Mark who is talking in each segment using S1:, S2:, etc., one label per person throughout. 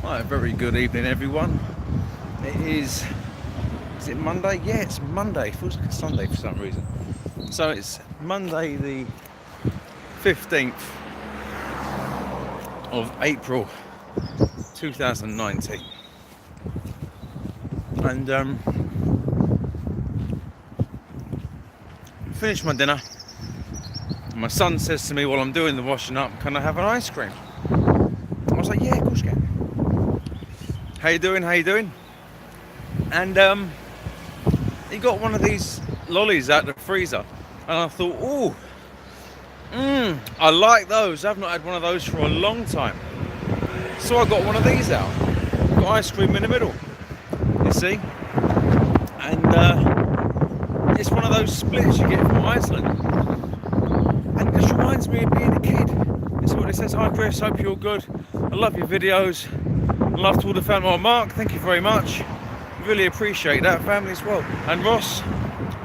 S1: Hi, a very good evening, everyone. Is it Monday? Yeah, it's Monday. It feels like it's Sunday for some reason. So it's Monday the 15th of April 2019. And finished my dinner. My son says to me while I'm doing the washing up, "Can I have an ice cream?" I was like, "Yeah, of course you can." How you doing? How you doing? And he got one of these lollies out the freezer, and I thought, "Oh, I like those. I've not had one of those for a long time." So I got one of these out. Got ice cream in the middle, you see, and it's one of those splits you get from Iceland, and it just reminds me of being a kid. This is what it says. "Hi Chris, hope you're good. I love your videos. I love to all the family." Oh, Mark, thank you very much. Really appreciate that, family as well. And Ross,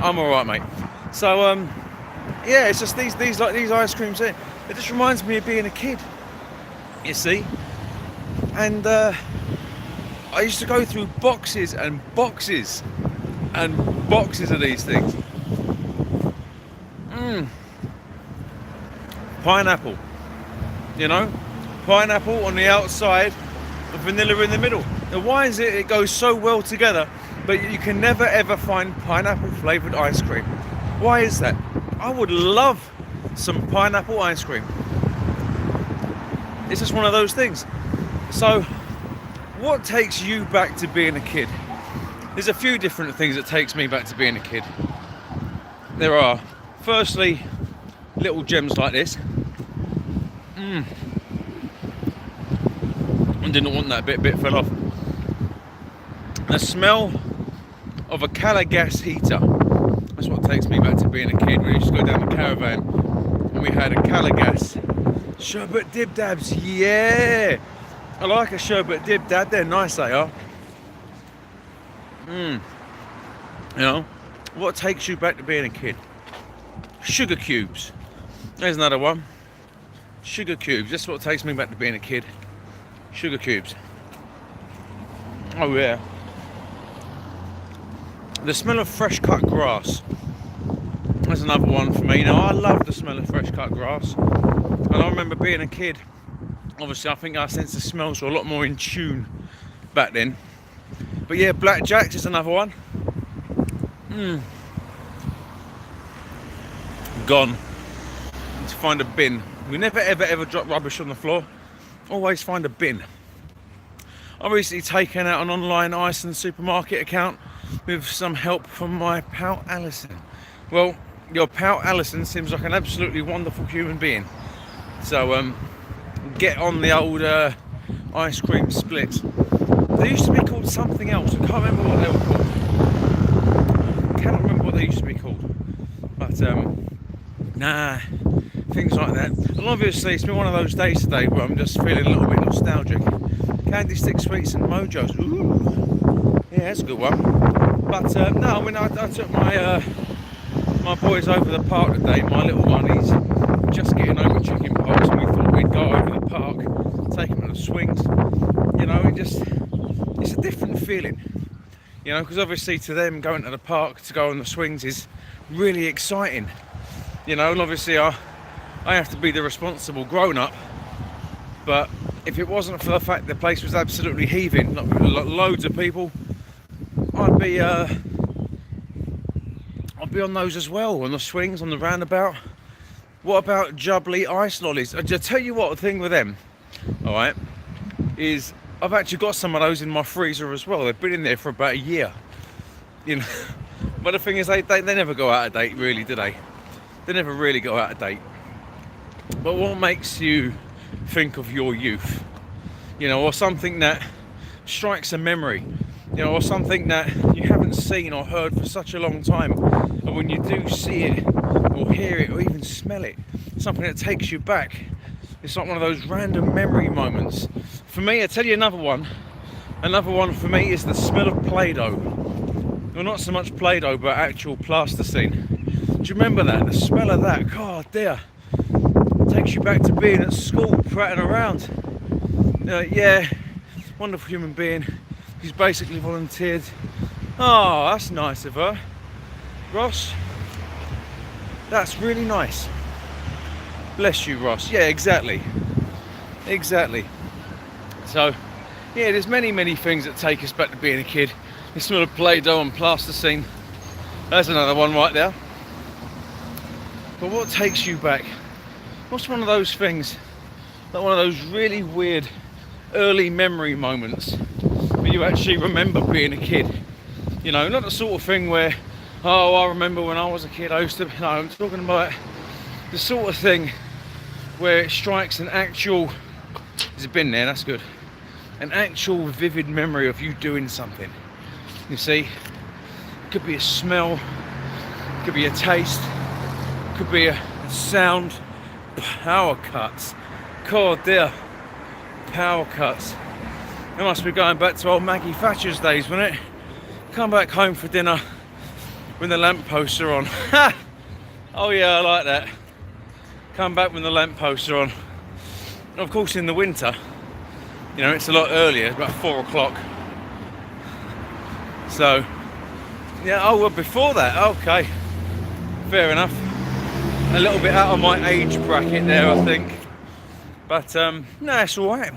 S1: I'm all right, mate. So yeah, it's just these ice creams here. It just reminds me of being a kid, you see. And I used to go through boxes and boxes and boxes of these things. Pineapple, you know, pineapple on the outside, vanilla in the middle. Now, why is it goes so well together, but you can never ever find pineapple flavoured ice cream? Why is that? I would love some pineapple ice cream. It's just one of those things. So, what takes you back to being a kid? There's a few different things that takes me back to being a kid. There are, firstly, little gems like this. I didn't want that bit fell off. The smell of a Calagas heater. That's what takes me back to being a kid. We used to go down the caravan and we had a Calagas sherbet dib dabs. Yeah, I like a sherbet dib dab. They're nice, they are. You know, what takes you back to being a kid? Sugar cubes. There's another one. Sugar cubes. That's what takes me back to being a kid. Sugar cubes. Oh yeah. The smell of fresh cut grass. That's another one for me. Now, I love the smell of fresh cut grass. And I remember being a kid. Obviously, I think our sense of smells were a lot more in tune back then. But yeah, Black Jacks is another one. Gone. Need to find a bin. We never ever drop rubbish on the floor. Always find a bin. I've recently taken out an online Iceland supermarket account with some help from my pal Alison. Well, your pal Alison seems like an absolutely wonderful human being. So get on the old ice cream splits. They used to be called something else. I can't remember what they were called. I cannot remember what they used to be called. But things like that. And obviously it's been one of those days today where I'm just feeling a little bit nostalgic. Candy Stick Sweets and Mojos. Ooh, yeah, that's a good one. But no, I mean, I took my my boys over the park today. My little one, he's just getting over chicken pox, and we thought we'd go over the park, take him to the swings. You know, it's a different feeling. You know, because obviously to them going to the park to go on the swings is really exciting. You know, and obviously I have to be the responsible grown-up. But if it wasn't for the fact the place was absolutely heaving, like loads of people, I'd be on those as well, on the swings, on the roundabout. What about Jubbly ice lollies? I tell you what, the thing with them, all right, is I've actually got some of those in my freezer as well. They've been in there for about a year, you know. But the thing is, they never go out of date, really, do they? They never really go out of date. But what makes you think of your youth? You know, or something that strikes a memory, you know, or something that you haven't seen or heard for such a long time, and when you do see it or hear it or even smell it, something that takes you back. It's like one of those random memory moments. For me, I'll tell you another one for me is the smell of Play-Doh. Well, not so much Play-Doh, but actual plasticine. Do you remember that? The smell of that, God dear. takes you back to being at school, prattling around. Yeah, wonderful human being. She's basically volunteered. Oh, that's nice of her. Ross, that's really nice. Bless you, Ross. Yeah, exactly. So, yeah, there's many things that take us back to being a kid. The smell of Play-Doh and plasticine. That's another one right there. But what takes you back? What's one of those things, like one of those really weird early memory moments where you actually remember being a kid? You know, not the sort of thing where, oh, I remember when I was a kid, I used to, no, I'm talking about the sort of thing where it strikes an actual, has it been there, that's good, an actual vivid memory of you doing something. You see, it could be a smell, it could be a taste, it could be a sound. Power cuts, God dear, power cuts. It must be going back to old Maggie Thatcher's days, wouldn't it? Come back home for dinner when the lampposts are on. Ha! Oh yeah, I like that. Come back when the lampposts are on. Of course, in the winter, you know, it's a lot earlier, about 4 o'clock. So, yeah, oh, well, before that, okay, fair enough. A little bit out of my age bracket there, I think. But, no, it's all right.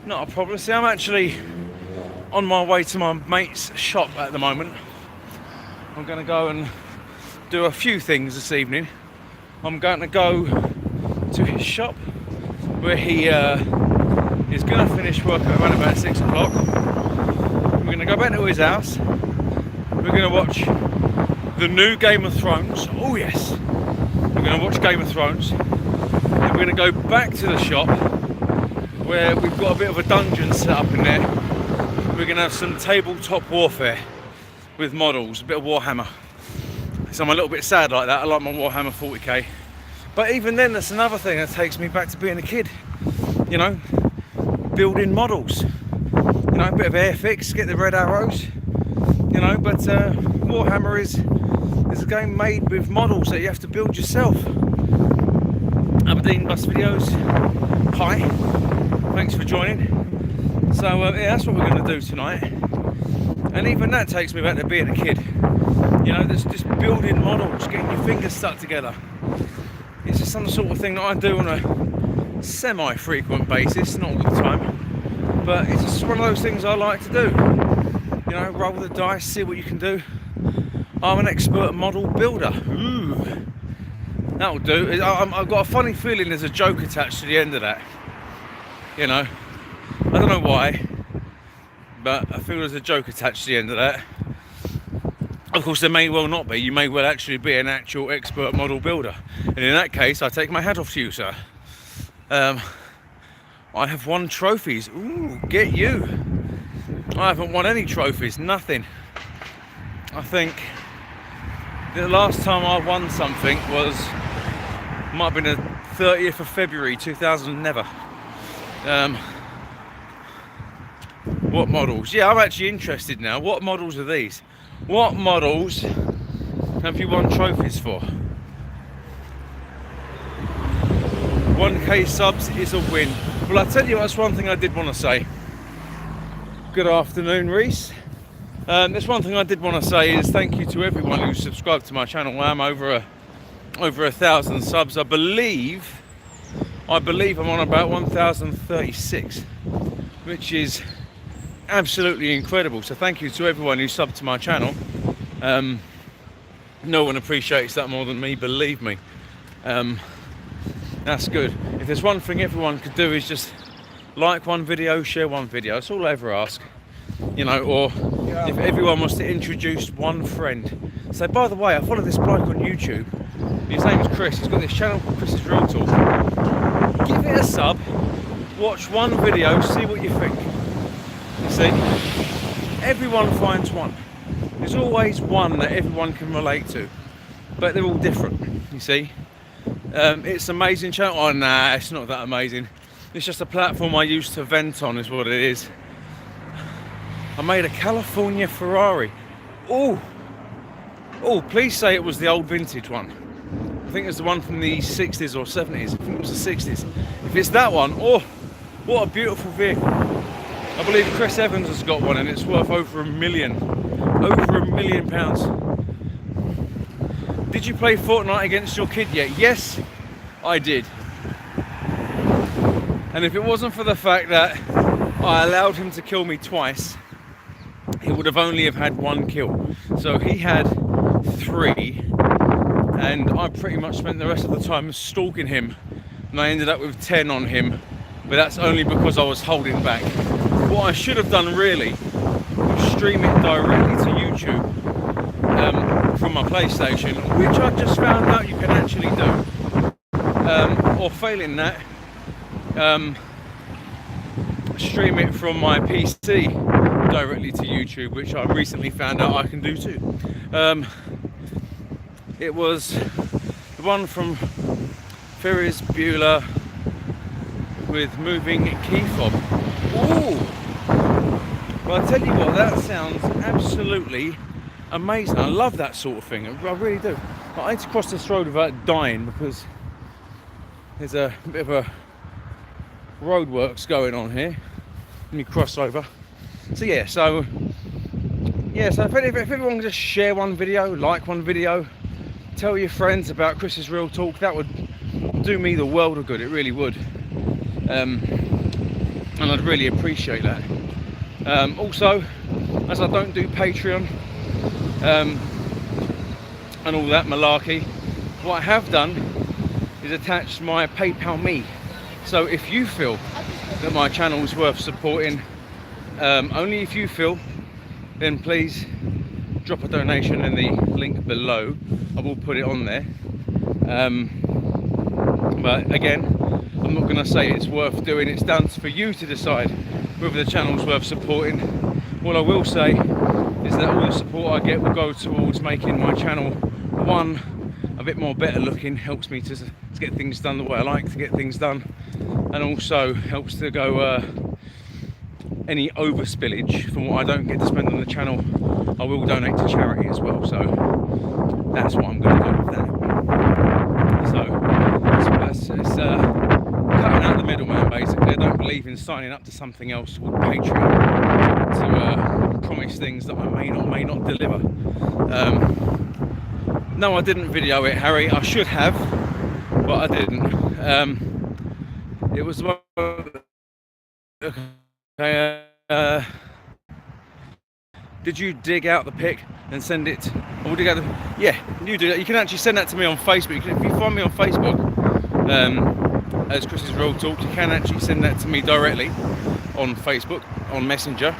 S1: Not a problem. See, I'm actually on my way to my mate's shop at the moment. I'm going to go and do a few things this evening. I'm going to go to his shop where he is going to finish work at around about 6 o'clock. We're going to go back to his house. We're going to watch the new Game of Thrones. Oh yes, we're going to watch Game of Thrones. And we're going to go back to the shop where we've got a bit of a dungeon set up in there. We're going to have some tabletop warfare with models, a bit of Warhammer. So I'm a little bit sad like that. I like my Warhammer 40k. But even then, that's another thing that takes me back to being a kid. You know, building models. You know, a bit of Airfix, get the red arrows. You know, but Warhammer is a game made with models that you have to build yourself. Aberdeen Bus Videos, hi, thanks for joining. So yeah, that's what we're going to do tonight. And even that takes me back to being a kid. You know, there's just building models, getting your fingers stuck together. It's just some sort of thing that I do on a semi-frequent basis, not all the time. But it's just one of those things I like to do. You know, roll the dice, see what you can do. I'm an expert model builder. Ooh, that'll do. I've got a funny feeling there's a joke attached to the end of that. You know, I don't know why, but I feel there's a joke attached to the end of that. Of course, there may well not be. You may well actually be an actual expert model builder. And in that case, I take my hat off to you, sir. I have won trophies. Ooh, get you. I haven't won any trophies, nothing. I think the last time I won something might have been the 30th of February 2000, never. What models? Yeah, I'm actually interested now. What models are these? What models have you won trophies for? 1k subs is a win. Well, I tell you, that's one thing I did want to say. Good afternoon, Reese. There's one thing I did want to say is thank you to everyone who's subscribed to my channel. I'm over 1,000 subs. I believe I'm on about 1,036, which is absolutely incredible. So thank you to everyone who subbed to my channel. No one appreciates that more than me, believe me. That's good. If there's one thing everyone could do is just like one video, share one video. That's all I ever ask. You know, or if everyone wants to introduce one friend. So by the way, I follow this bloke on YouTube. His name is Chris. He's got this channel called Chris's Real Talk. Give it a sub, watch one video, see what you think. You see, everyone finds one. There's always one that everyone can relate to, but they're all different. You see, it's an amazing channel. Oh nah, it's not that amazing. It's just a platform I use to vent on, is what it is. I made a California Ferrari. Oh, please say it was the old vintage one. think it's the one from the 60s or 70s. I think it was the 60s. If it's that one, oh, what a beautiful vehicle. I believe Chris Evans has got one and it's worth over £1 million. Over £1 million. Did you play Fortnite against your kid yet? Yes, I did. And if it wasn't for the fact that I allowed him to kill me twice, he would have only have had 1 kill. So he had 3, and I pretty much spent the rest of the time stalking him, and I ended up with 10 on him, but that's only because I was holding back. What I should have done really was stream it directly to YouTube from my PlayStation, which I just found out you can actually do. Or failing that, stream it from my PC directly to YouTube, which I recently found out I can do too. It was the one from Ferris Bueller with moving key fob. Ooh! Well, I tell you what, that sounds absolutely amazing. I love that sort of thing. I really do. I hate to cross this road without dying because there's a bit of a roadworks going on here. Let me cross over. So if everyone can just share one video, like one video, tell your friends about Chris's Real Talk, that would do me the world of good. It really would. And I'd really appreciate that. Also, as I don't do Patreon and all that malarkey, what I have done is attached my PayPal Me. So if you feel that my channel is worth supporting, only if you feel, then please drop a donation in the link below. I will put it on there. But again, I'm not going to say it's worth doing. It's down for you to decide whether the channel's worth supporting. What I will say is that all the support I get will go towards making my channel, one, a bit more better looking, helps me to get things done the way I like to get things done, and also helps to go any overspillage from what I don't get to spend on the channel, I will donate to charity as well. So that's what I'm going to do with that. So it's cutting out the middleman basically. I don't believe in signing up to something else called Patreon to promise things that I may not deliver. No, I didn't video it, Harry. I should have, but I didn't. It was one. Okay, did you dig out the pic and send it? Or dig out the, yeah, you do that. You can actually send that to me on Facebook. If you find me on Facebook as Chris's Real Talk, you can actually send that to me directly on Facebook, on Messenger.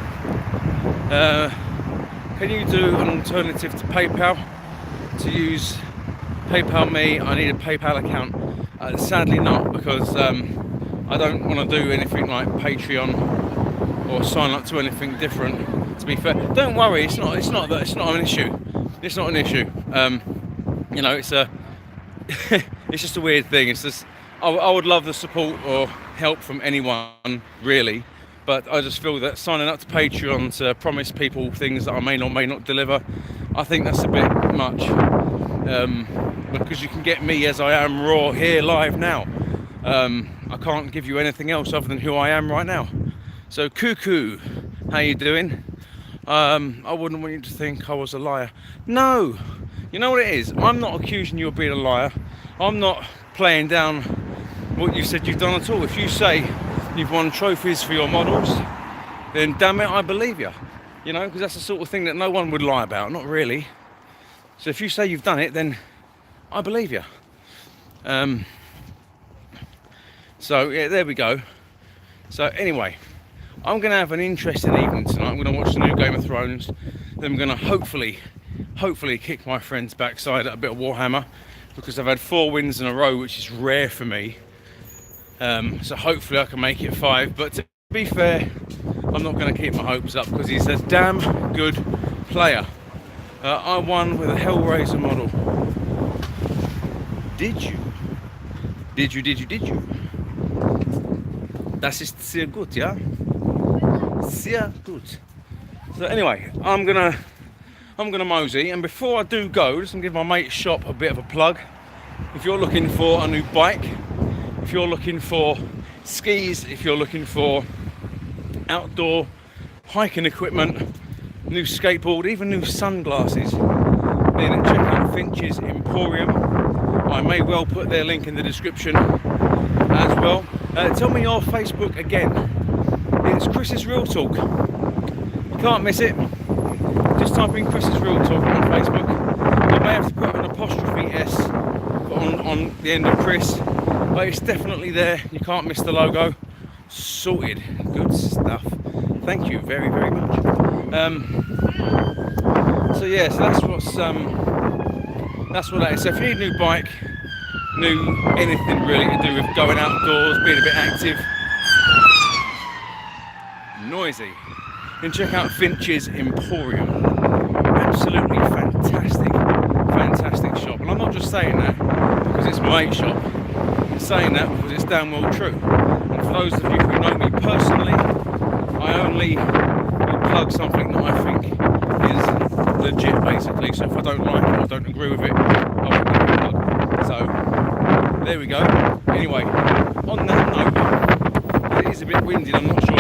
S1: Can you do an alternative to PayPal? To use PayPal Me, I need a PayPal account. Sadly not, because I don't want to do anything like Patreon or sign up to anything different. To be fair, don't worry, it's not an issue. It's not an issue. You know, it's it's just a weird thing. It's just I would love the support or help from anyone really, but I just feel that signing up to Patreon to promise people things that I may not deliver, I think that's a bit much. Because you can get me as I am, raw, here, live now. I can't give you anything else other than who I am right now. So Cuckoo, how you doing? I wouldn't want you to think I was a liar. No, you know what it is? I'm not accusing you of being a liar. I'm not playing down what you said you've done at all. If you say you've won trophies for your models, then damn it, I believe you. You know, because that's the sort of thing that no one would lie about, not really. So if you say you've done it, then I believe you. So yeah, there we go. So anyway, I'm going to have an interesting evening tonight. I'm going to watch the new Game of Thrones. Then I'm going to hopefully kick my friend's backside at a bit of Warhammer, because I've had 4 wins in a row, which is rare for me. So hopefully I can make it 5. But to be fair, I'm not going to keep my hopes up, because he's a damn good player. I won with a Hellraiser model. Did you? Das ist sehr gut, ja? Sehr gut. So anyway, I'm gonna mosey, and before I do go, just gonna give my mate's shop a bit of a plug. if you're looking for a new bike, if you're looking for skis, if you're looking for outdoor hiking equipment, new skateboard, even new sunglasses, then check out Finch's Emporium. I may well put their link in the description as well. Tell me your Facebook again. It's Chris's Real Talk. You can't miss it. Just type in Chris's Real Talk on Facebook. I may have to put an apostrophe S on the end of Chris, but it's definitely there. You can't miss the logo. Sorted. Good stuff. Thank you very, very much. So yeah, so that's what that is. So if you need a new bike, new anything really to do with going outdoors, being a bit active, noisy, then check out Finch's Emporium. Absolutely fantastic shop. And I'm not just saying that because it's my mate's shop. I'm saying that because it's damn well true. And for those of you who know me personally, I only will plug something that I think is legit, basically. So if I don't like it or don't agree with it, I won't give it a plug. So there we go. Anyway, on that note, it is a bit windy. I'm not sure